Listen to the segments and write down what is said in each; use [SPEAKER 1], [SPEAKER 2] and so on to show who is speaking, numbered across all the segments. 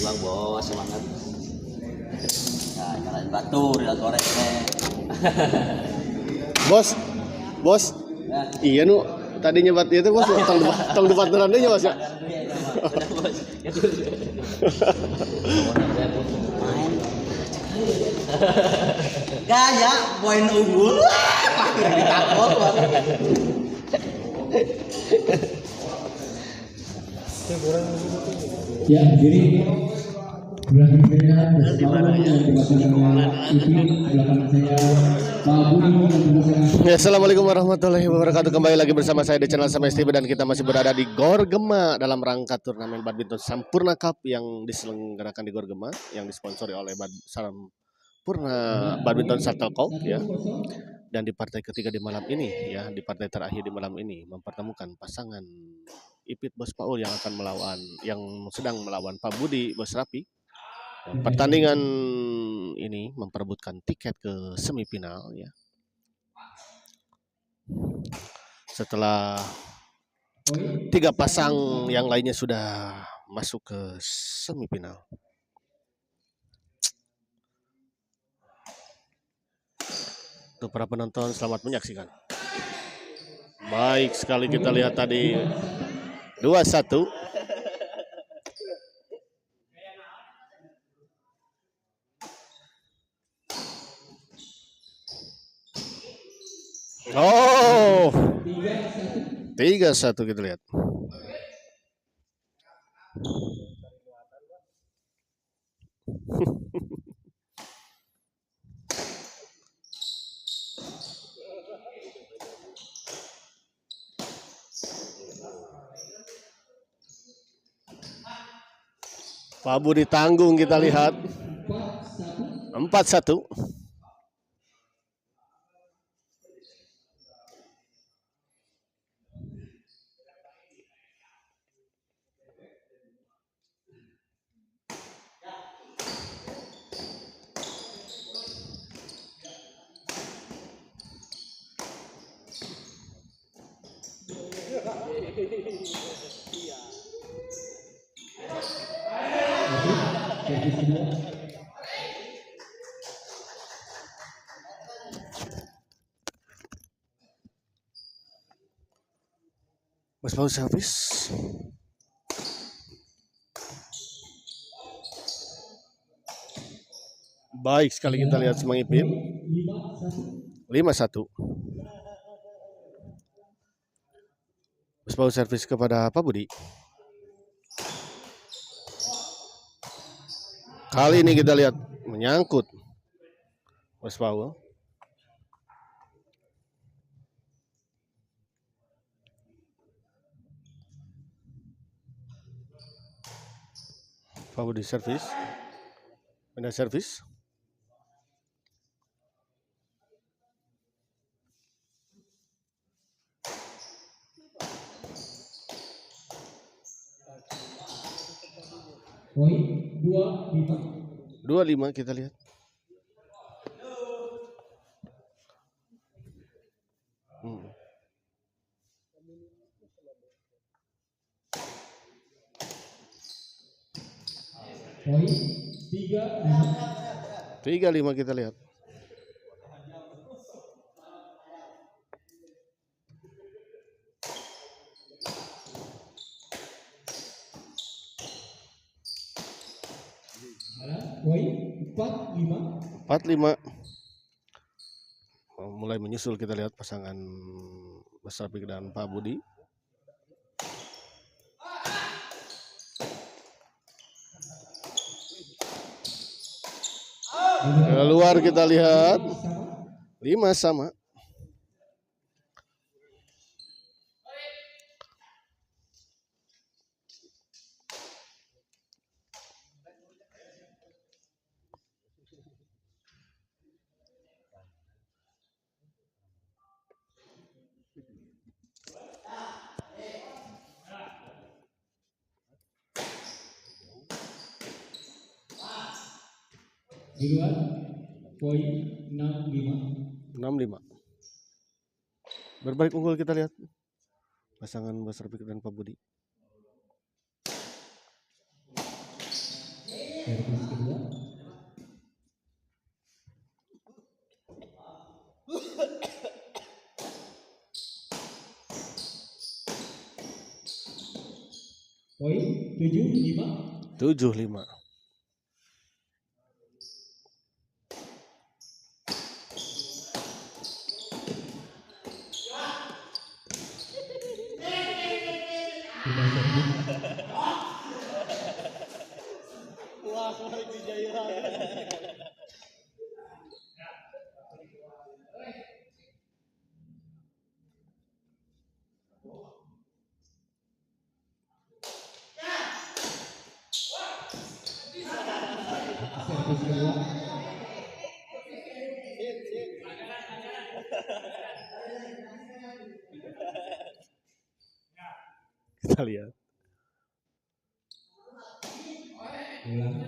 [SPEAKER 1] Bang Bos, semangat. Nah, nyalain batur ya korek.
[SPEAKER 2] Bos.
[SPEAKER 1] Ya.
[SPEAKER 2] Iya nu tadi nyebat itu bos tong debat beneran deh bos ya.
[SPEAKER 1] Gaya poin unggul. Ditakut.
[SPEAKER 3] Ya, jadi belakang saya bersama yang dipasangkan ini belakang saya Pak Budi yang dipasangkan.
[SPEAKER 2] Ya, assalamualaikum warahmatullahi wabarakatuh. Kembali lagi bersama saya di channel Sames TV dan kita masih berada di Gor Gema dalam rangka turnamen badminton Sampurna Cup yang diselenggarakan di Gor Gema yang disponsori oleh Sampurna Badminton Shuttlecock ya. Dan di partai ketiga di malam ini ya, di partai terakhir di malam ini mempertemukan pasangan Ipit Bos Paul yang akan sedang melawan Pak Budi Bos Rapi. Pertandingan ini memperebutkan tiket ke semifinal ya. Setelah 3 pasang yang lainnya sudah masuk ke semifinal. Untuk para penonton selamat menyaksikan. Baik sekali kita lihat tadi 2-1. Oh, 3-1 kita lihat. Pak Budi tanggung kita lihat 4-1. Bos Paul service. Baik sekali kita lihat Semang Ipit 5-1. Bos Paul servis kepada Pak Budi. Kali ini kita lihat menyangkut Bos Paul. Pak Budi servis. Ada servis.
[SPEAKER 3] Poin 2-5.
[SPEAKER 2] 2-5 kita lihat.
[SPEAKER 3] Poin 3-5.
[SPEAKER 2] 3-5 kita lihat.
[SPEAKER 3] Poin 4-5.
[SPEAKER 2] 4-5. Mulai menyusul kita lihat pasangan Mas Rafiq dan Pak Budi. Keluar kita lihat 5 sama.
[SPEAKER 3] Di luar poin 6-5.
[SPEAKER 2] 6-5. Berbalik unggul kita lihat pasangan Mas Rafiq dan Pak Budi.
[SPEAKER 3] servis kedua. Poin 7-5.
[SPEAKER 2] 7-5.
[SPEAKER 3] Sudah servis. Servis kedua.
[SPEAKER 2] Kita lihat.
[SPEAKER 3] Ulang.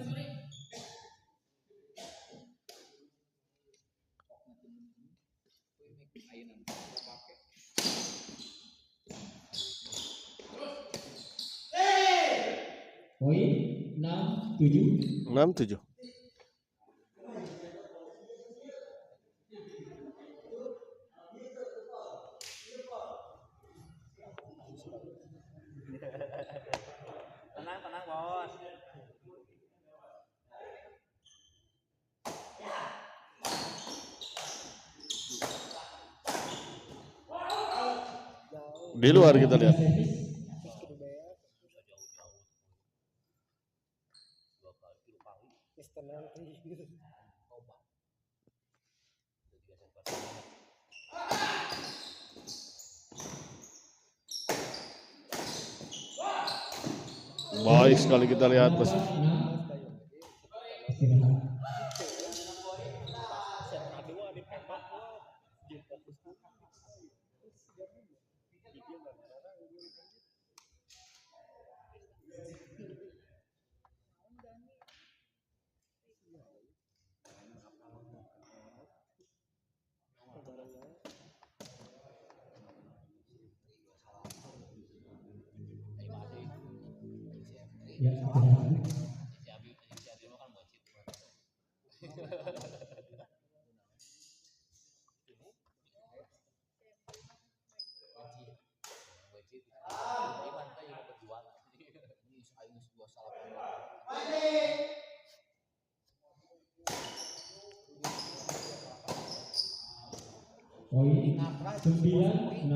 [SPEAKER 3] Poin 6-7.
[SPEAKER 2] 6-7.
[SPEAKER 1] Tenang, tenang bos.
[SPEAKER 2] Di luar kita lihat.
[SPEAKER 3] Servis.
[SPEAKER 2] Baik sekali kita lihat bos.
[SPEAKER 3] 6. Istirahat. Ya, istirahat. Poin 9-6.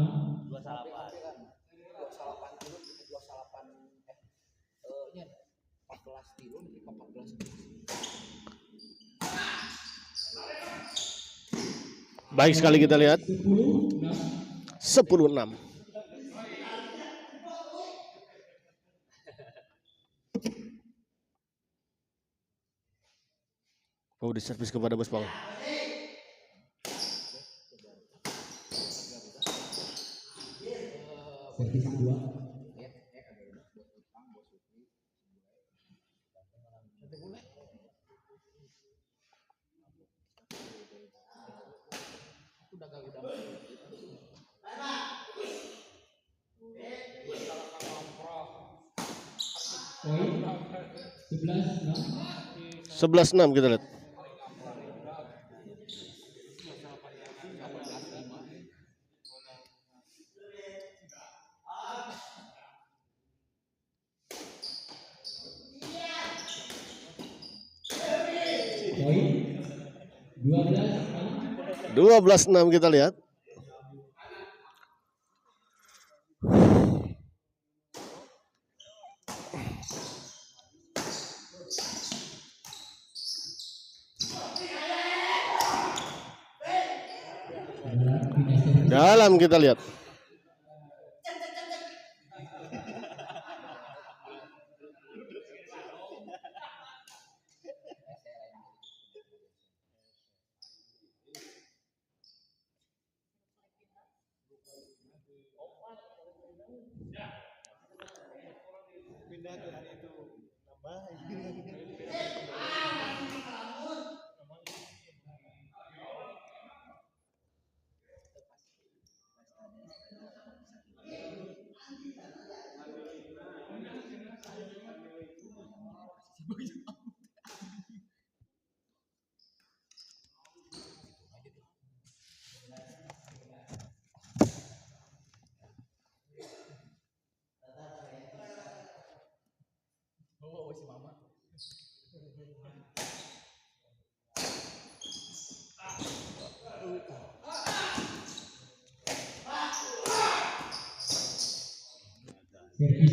[SPEAKER 2] Baik sekali kita lihat.
[SPEAKER 3] 10-6.
[SPEAKER 2] 10-6. Oh, diservis kepada Bos Paul.
[SPEAKER 3] Servis kedua. Poin 11-6.
[SPEAKER 2] 11-6 kita lihat.
[SPEAKER 3] Poin 12-6.
[SPEAKER 2] 12-6 kita lihat. Dalam kita lihat.
[SPEAKER 3] Servis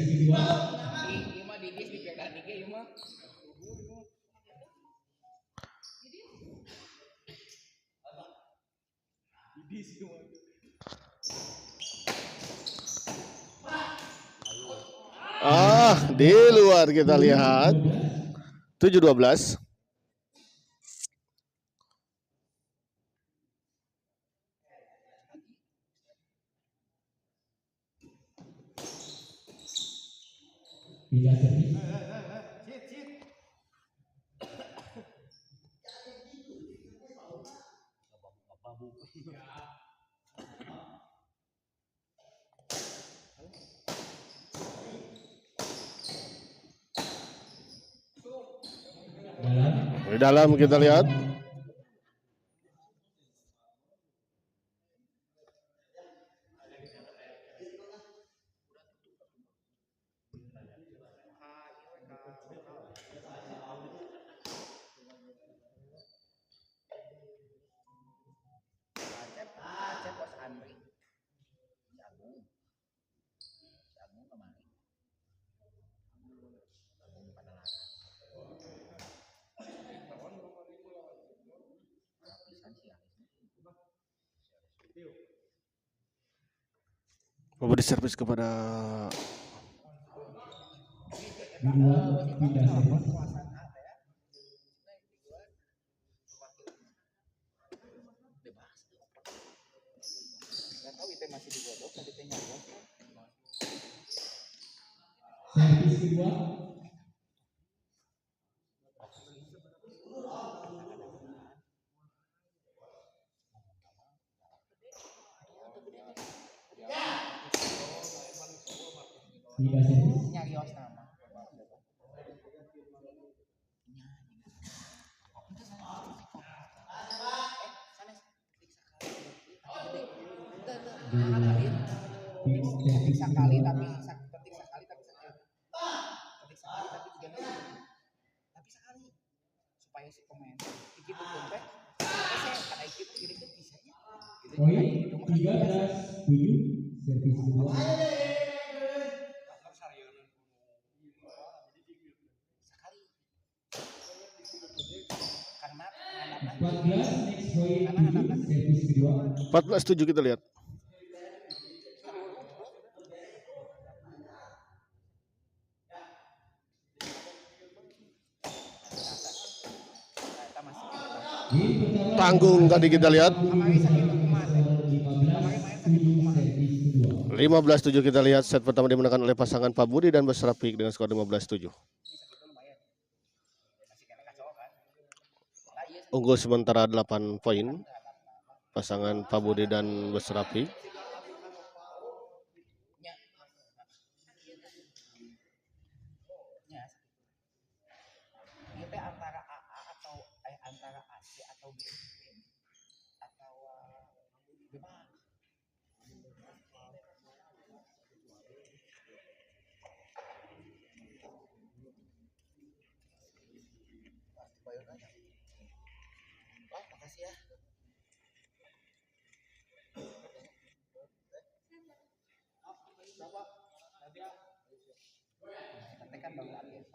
[SPEAKER 3] kedua.
[SPEAKER 2] Di luar kita lihat 7-12.
[SPEAKER 3] Pindah servis.
[SPEAKER 2] Di dalam kita lihat. Memberi servis kepada
[SPEAKER 3] Dua pindah servis. Servis kedua. Pindah servis.
[SPEAKER 4] Sekali tapi supaya si pemain ikut teh ada ikut bisanya
[SPEAKER 3] Poin 13-7. Servis kedua.
[SPEAKER 4] sekali karena
[SPEAKER 3] 14 next point 7. Servis kedua.
[SPEAKER 2] 14-7 kita lihat.
[SPEAKER 3] Game pertama
[SPEAKER 2] Tanggung tadi kita lihat.
[SPEAKER 3] 15-7 servis kedua.
[SPEAKER 2] 15-7 kita lihat, set pertama dimenangkan oleh pasangan Pak Budi dan Bos Rafiq dengan skor 15-7. Unggul sementara 8 poin pasangan Pak Budi dan Bos Rafiq.
[SPEAKER 4] itu antara AA atau antara AC atau B atau gimana? Wah, makasih ya. Nanti kan baru latihan.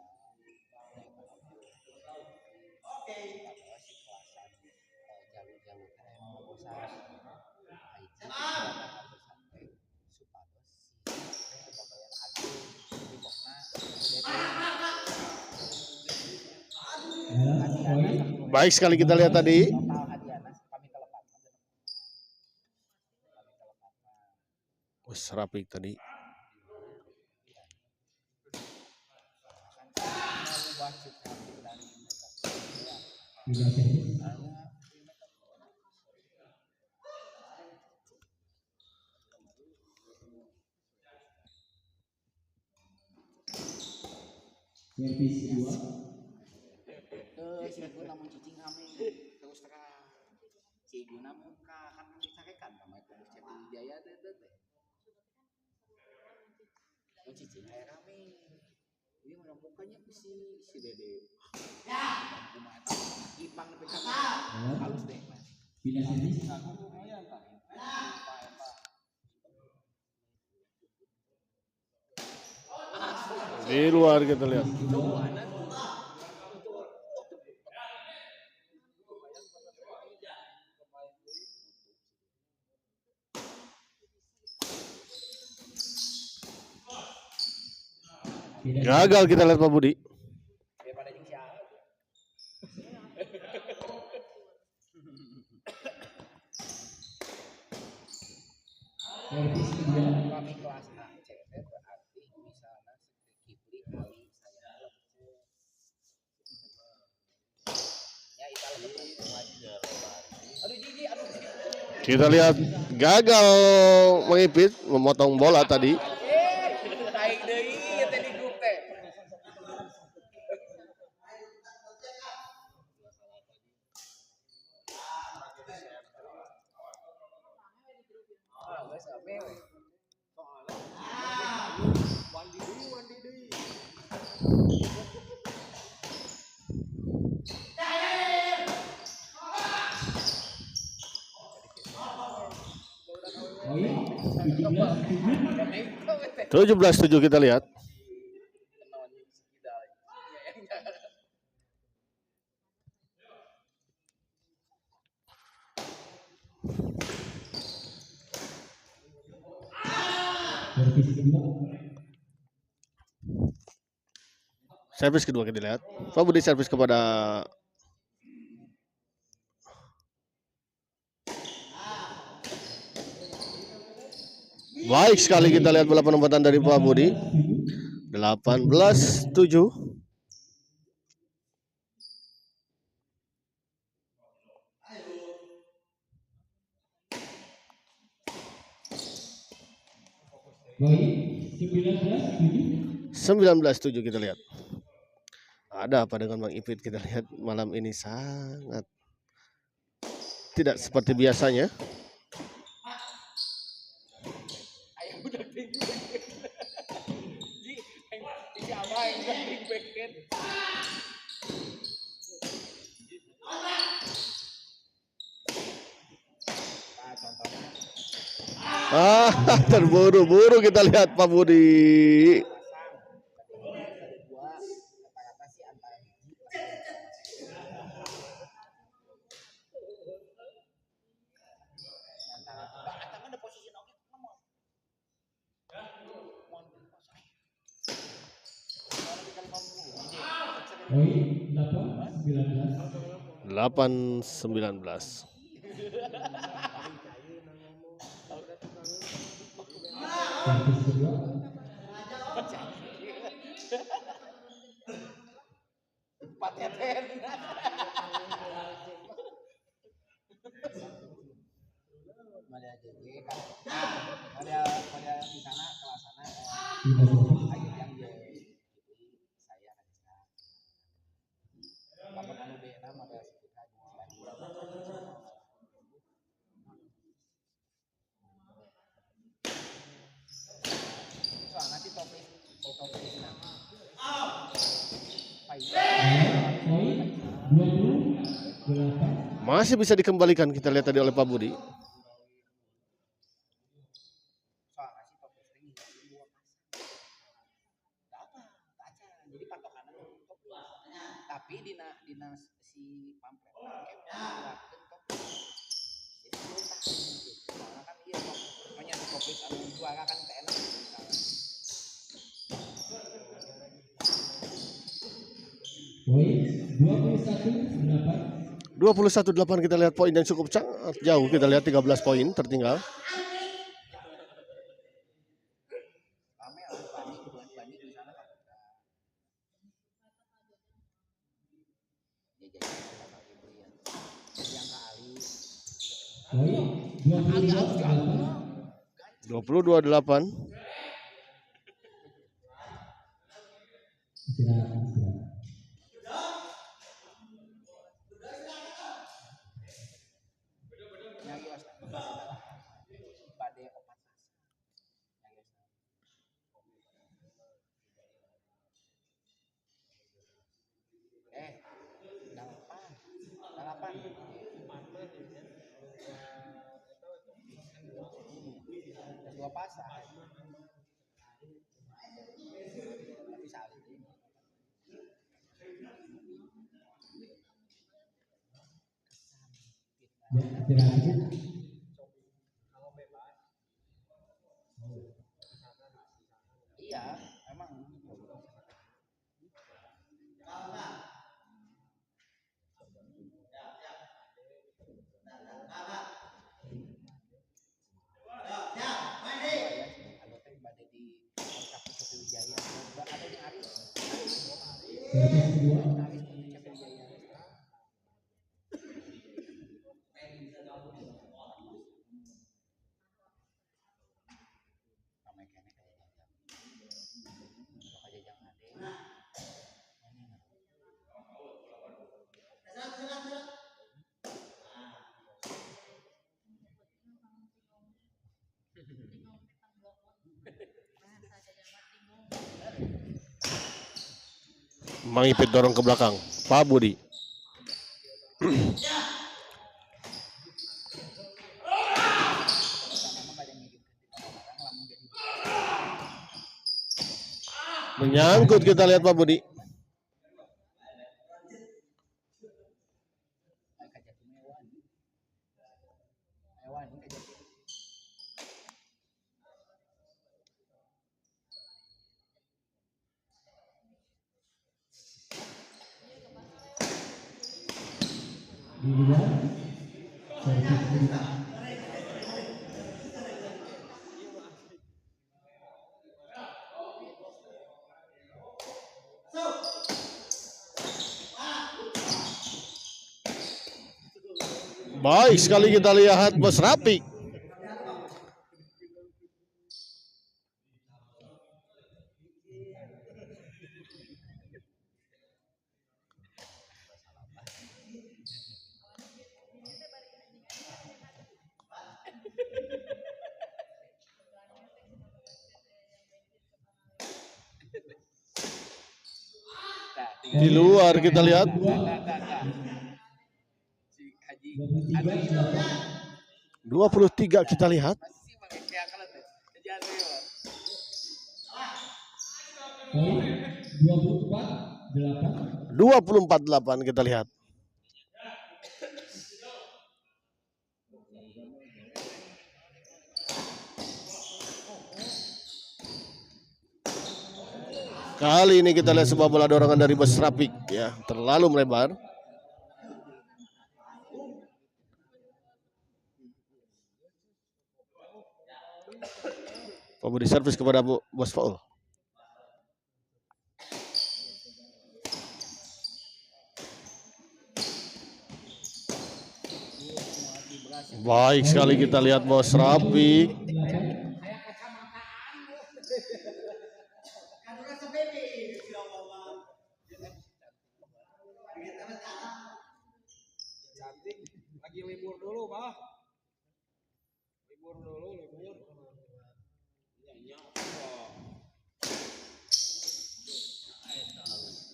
[SPEAKER 4] Jalur-jalur
[SPEAKER 2] Baik sekali kita lihat tadi. Bos Rafiq tadi.
[SPEAKER 3] Pindah servis. Servis kedua.
[SPEAKER 4] Si Ibu namun cicing kami terus terang si Ibu namun kan dicarekan sama itu Jati Wijaya teh cicing air kami Ini orang mukanya ke sini si Dede. Ipang lebih halus deh.
[SPEAKER 3] Pindah servis.
[SPEAKER 2] Di luar kita lihat. Gagal kita lihat Pak Budi.
[SPEAKER 4] Daripada jeung si Aal.
[SPEAKER 3] Servis kedua.
[SPEAKER 4] Kami kelas A CT berarti misalnya Kipli kali saya. Ya itu lebih wajar. Aduh Gigi, aduh.
[SPEAKER 2] Kita lihat gagal mengipit, memotong bola tadi.
[SPEAKER 4] Naik deui ieu teh di grup teh. Geus abe we. Wandi deui.
[SPEAKER 3] Poin 17-7.
[SPEAKER 2] 17-7 kita lihat.
[SPEAKER 3] Servis kedua.
[SPEAKER 2] Servis kedua kita lihat. Pak Budi servis kepada baik sekali kita lihat bola penempatan dari Pak Budi. 18-7.
[SPEAKER 3] Poin 19-7.
[SPEAKER 2] 19-7 kita lihat. Ada apa dengan Bang Ipit, kita lihat malam ini sangat tidak seperti biasanya.
[SPEAKER 4] Aya budak tinggi. Ji, ini apa yang tinggi backend? Nah, contohnya
[SPEAKER 2] Terburu-buru kita lihat Pak Budi.
[SPEAKER 4] dua kata-kata sih antara antara ada posisi oke nomor.
[SPEAKER 3] Poin 8-19.
[SPEAKER 2] 8-19.
[SPEAKER 3] Servis kedua.
[SPEAKER 4] Empatnya ten. Ada JJ kan. Ada di sana kelas sana.
[SPEAKER 3] Pindah servis.
[SPEAKER 4] Ayo yang dia saya kan bisa. Kalau anu bena model sekitar soalnya si topi
[SPEAKER 3] Poin 28.
[SPEAKER 2] Masih bisa dikembalikan kita lihat tadi oleh Pak Budi.
[SPEAKER 4] soalnya si topi sering dua pasang apa jadi patokan untuk tapi dina si pamflet buatkeun topi jadi lu tahan soalnya kan iya banyak topi anu juara kan teh enak
[SPEAKER 3] Poin 21-8.
[SPEAKER 2] 21-8 kita lihat poin yang cukup sangat jauh. Kita lihat 13 poin tertinggal.
[SPEAKER 4] rame Bani di sana kan jadi yang kali
[SPEAKER 3] Poin
[SPEAKER 2] 22-8.
[SPEAKER 3] 22-8. Istirahat.
[SPEAKER 4] nyari os bade opat nyari os Dua pasang. Tapi salib ini.
[SPEAKER 3] Ya, istirahat.
[SPEAKER 4] Iya, emang. Anggota yang pada di Kapten Coki Wijaya. Ada yang Aris.
[SPEAKER 3] Servis kedua.
[SPEAKER 4] Aris Coki Wijaya. Ramai kene kayak jajang ade.
[SPEAKER 2] Mang Ipit dorong ke belakang. Pak Budi. Menyangkut kita lihat Pak Budi.
[SPEAKER 3] Dilihat. Servis kedua.
[SPEAKER 2] Baik sekali kita lihat Bos Rapi. Di luar kita lihat.
[SPEAKER 4] Si Haji
[SPEAKER 2] 23 kita lihat.
[SPEAKER 4] masih pakai kayak kalau tuh. Jangan lewat.
[SPEAKER 3] Poin
[SPEAKER 2] 24-8 kita lihat. Kali ini kita lihat sebuah bola dorongan dari Bos Rapik ya, terlalu melebar. Pemberi servis kepada Bos Paul. Baik sekali kita lihat Bos Rapik.
[SPEAKER 5] Lagi libur dulu, Pak. Libur dulu, libur.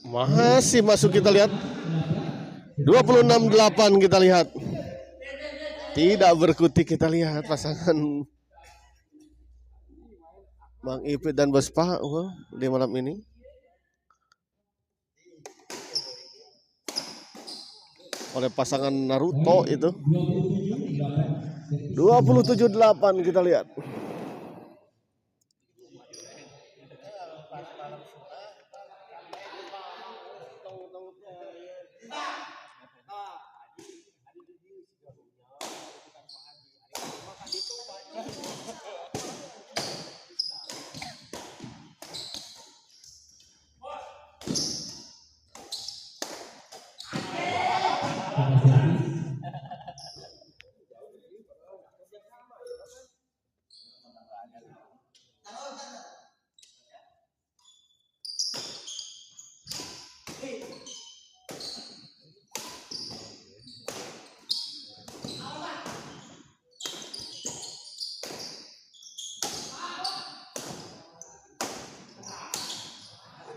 [SPEAKER 2] Masih masuk kita lihat. 26-8 kita lihat. Tidak berkutik kita lihat pasangan Bang Ipit dan Bos Paul di malam ini. Oleh pasangan Naruto itu 27-8 kita lihat.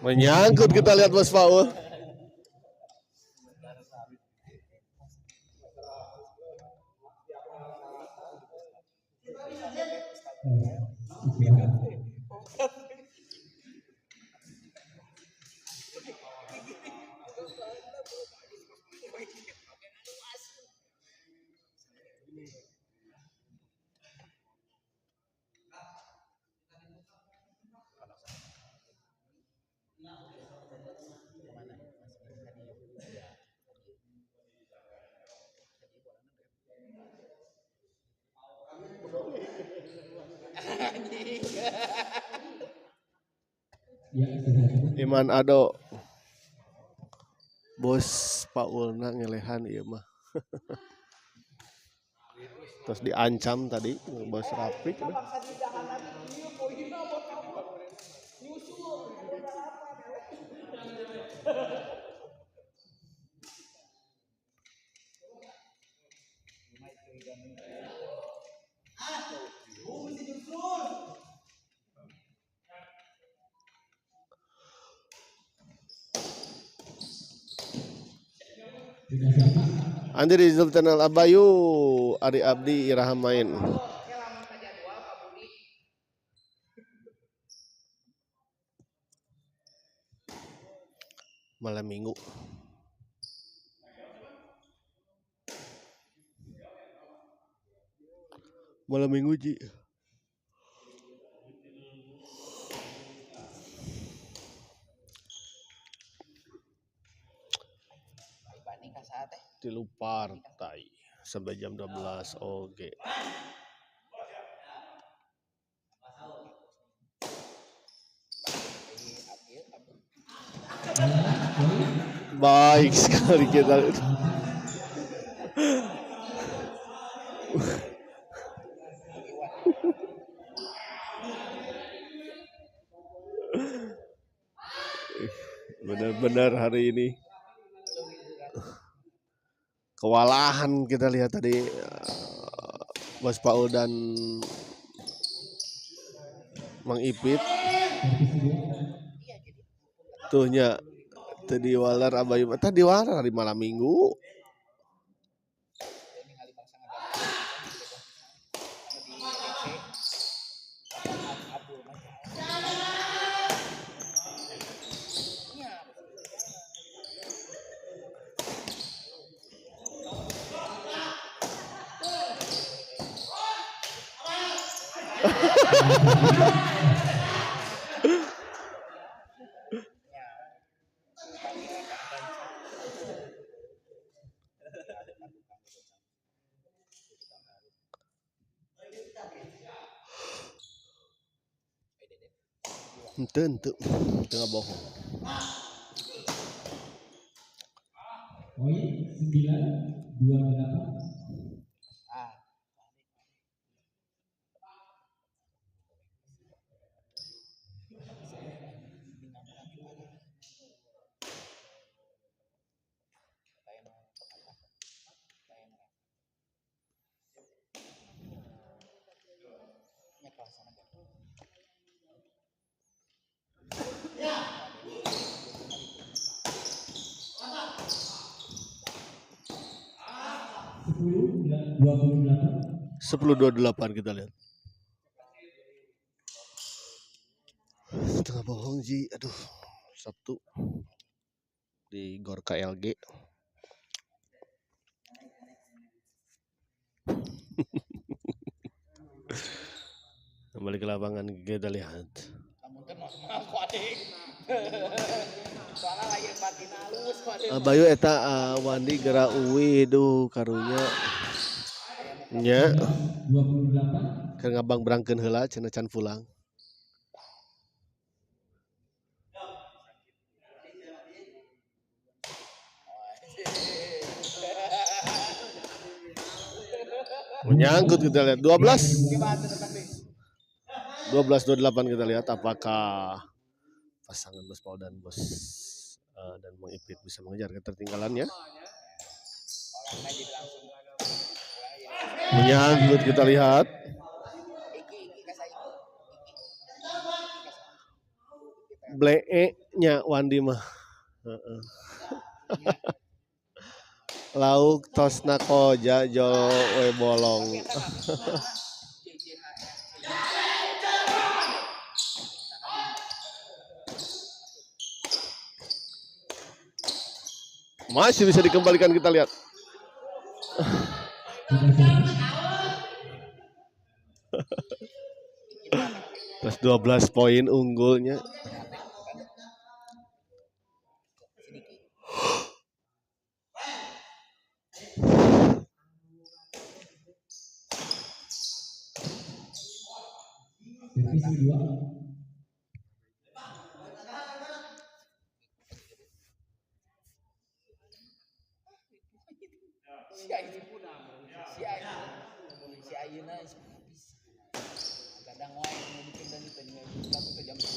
[SPEAKER 2] Menyangkut kita lihat Bos Paul.
[SPEAKER 3] Ya, istirahat.
[SPEAKER 2] Iman Ado bos Paulna ngelehan ieu mah. Terus diancam tadi bos Rapik.
[SPEAKER 3] Sudah siap.
[SPEAKER 2] Andi Rizal Tenal Abayu Ari Abdi Iraha main. Malam minggu. Malam minggu Ji.
[SPEAKER 4] Ibani ka saha teh?
[SPEAKER 2] Tilu partai sampai jam 12 oke. Baik sekali kita. Benar-benar hari ini kewalahan kita lihat tadi Bos Paul dan Mang Ipit tuhnya tadi walar Abayu tadi walar di malam minggu tentu tengah bohong.
[SPEAKER 3] Poin 9-28. dan 28.
[SPEAKER 2] 10-28 kita lihat. Tengah bohong Ji, aduh Sabtu di Gor KLG. Kembali ke lapangan kita lihat. Abayu eta Wandi Gera Uwi duh karunya nya
[SPEAKER 3] 28.
[SPEAKER 2] keur ngabang berangkeun heula cenah can pulang. Menyangkut kita lihat 12-28 kita lihat apakah pasangan Bos Paul dan Bos dan Mang Ipit bisa mengejar ketertinggalannya. Menyangkut kita lihat. Blee-nya Wandi mah. Lauk tosna koja jol we bolong. Masih bisa dikembalikan, kita lihat. Plus 12 poin unggulnya.
[SPEAKER 3] Servis kedua.
[SPEAKER 4] Si Ayeuna kadang wae nu bikin dan itu jam 7 sampai jam 7.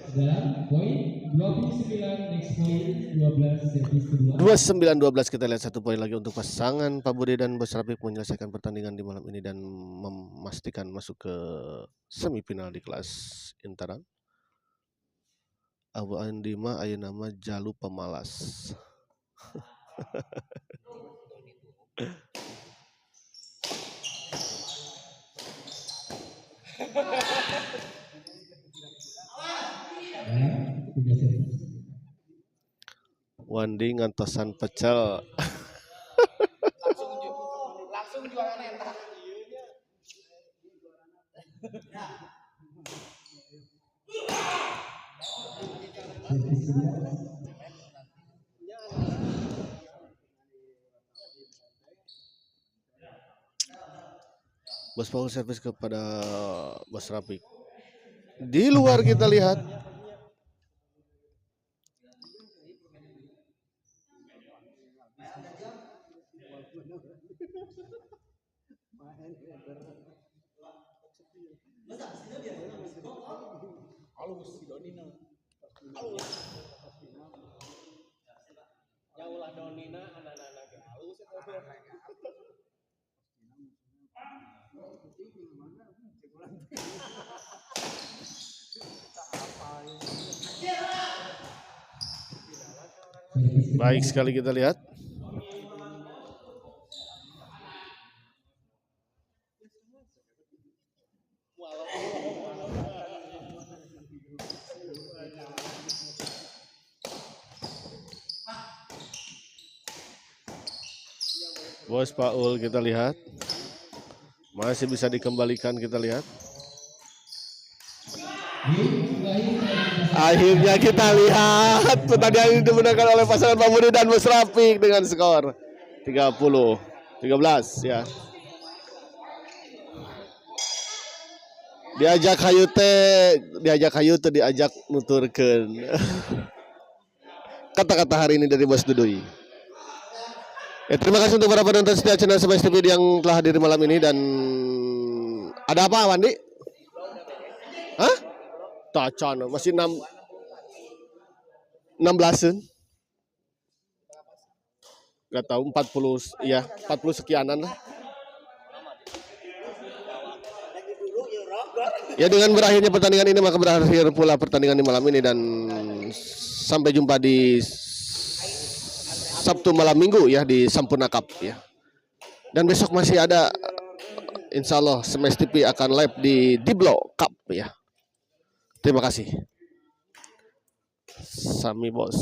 [SPEAKER 3] Dan poin 29, next poin 12 servis kedua.
[SPEAKER 2] 29-12, kita lihat satu poin lagi untuk pasangan Pak Budi dan Bos Rafiq menyelesaikan pertandingan di malam ini dan memastikan masuk ke semifinal di kelas Intaran. Abu Andima aya nama Jalu Pemalas.
[SPEAKER 3] Dan 3 servis.
[SPEAKER 2] Wandi ngantosan pecel.
[SPEAKER 4] Langsung jualan eta.
[SPEAKER 3] Servis kedua.
[SPEAKER 2] Bos Paul servis kepada Bos Rafiq. Di luar kita lihat.
[SPEAKER 5] Jauh lah Donina anak-anak ge halus eta.
[SPEAKER 2] Baik sekali kita lihat. Bos Paul kita lihat. Masih bisa dikembalikan, kita lihat. Akhirnya kita lihat pertandingan ini dimenangkan oleh pasangan Pak Budi dan Bos Rafiq dengan skor 30-13 ya. Diajak hayu teh diajak nuturkeun. Kata-kata hari ini dari Bos Dudui. Terima kasih untuk para penonton setia channel Smash TV yang telah hadir malam ini. Dan ada apa, Wandi? Hah? Tacan masih 16-an. Gak tahu 40 ya, 40 sekianan lah. Ya, dengan berakhirnya pertandingan ini maka berakhir pula pertandingan di malam ini, dan sampai jumpa di Sabtu malam Minggu ya di Sampurna Cup ya. Dan besok masih ada, insya Allah Smash TV akan live di Diblo Cup ya. Terima kasih. Sami bos.